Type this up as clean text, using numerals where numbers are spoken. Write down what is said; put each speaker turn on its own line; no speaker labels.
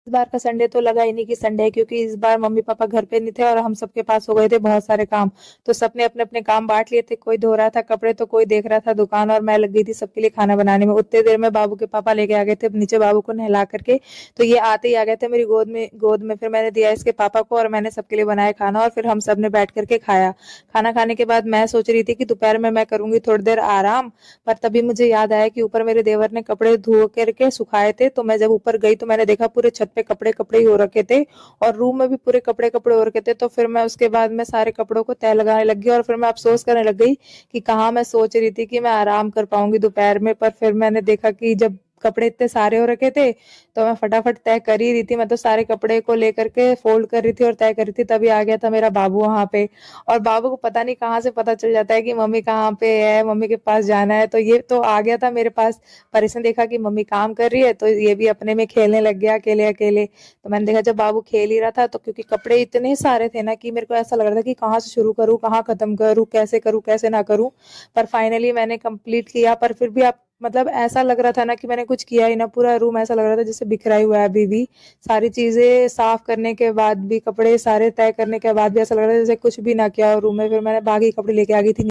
इस बार का संडे तो लगा ही नहीं कि संडे है, क्योंकि इस बार मम्मी पापा घर पे नहीं थे और हम सबके पास हो गए थे बहुत सारे काम। तो सबने अपने अपने काम बांट लिए थे, कोई धो रहा था कपड़े तो कोई देख रहा था दुकान, और मैं लग गई थी सबके लिए खाना बनाने में। उतने देर में बाबू के पापा लेके आ गए थे नीचे बाबू को नहला करके। तो ये आते ही आ गए थे मेरी गोद में। फिर मैंने दिया इसके पापा को और मैंने सबके लिए बनाया खाना, और फिर हम सब ने बैठ करके खाया। खाना खाने के बाद मैं सोच रही थी कि दोपहर में मैं करूंगी थोड़ी देर आराम। पर तभी मुझे याद आया कि ऊपर मेरे देवर ने कपड़े धो करके सुखाए थे। तो मैं जब ऊपर गई तो मैंने देखा पूरे छत पे कपड़े कपड़े ही हो रखे थे, और रूम में भी पूरे कपड़े कपड़े हो रखे थे। तो फिर मैं उसके बाद में सारे कपड़ों को तह लगाने लग गई, और फिर मैं अफसोस करने लग गई कि कहाँ मैं सोच रही थी कि मैं आराम कर पाऊंगी दोपहर में। पर फिर मैंने देखा कि जब कपड़े इतने सारे हो रखे थे तो मैं फटाफट तय कर ही रही थी। मैं तो सारे कपड़े को लेकर के फोल्ड कर रही थी और तय कर रही थी, तभी आ गया था मेरा बाबू वहां पे। और बाबू को पता नहीं कहाँ से पता चल जाता है कि मम्मी कहाँ पे है, मम्मी के पास जाना है, तो ये तो आ गया था मेरे पास। पर इसने देखा कि मम्मी काम कर रही है तो ये भी अपने में खेलने लग गया अकेले अकेले। तो मैंने देखा जब बाबू खेल ही रहा था, तो क्योंकि कपड़े इतने सारे थे ना कि मेरे को ऐसा लग रहा था कि कहाँ से शुरू करूँ, कहाँ खत्म करूँ कैसे ना करूँ। पर फाइनली मैंने कंप्लीट किया। पर फिर भी आप मतलब ऐसा लग रहा था ना कि मैंने कुछ किया ही ना। पूरा रूम ऐसा लग रहा था जैसे बिखरा ही हुआ है अभी भी। सारी चीजें साफ करने के बाद भी, कपड़े सारे तय करने के बाद भी ऐसा लग रहा था जैसे कुछ भी ना किया हो रूम में। फिर मैंने बाकी कपड़े लेके आ गई थी।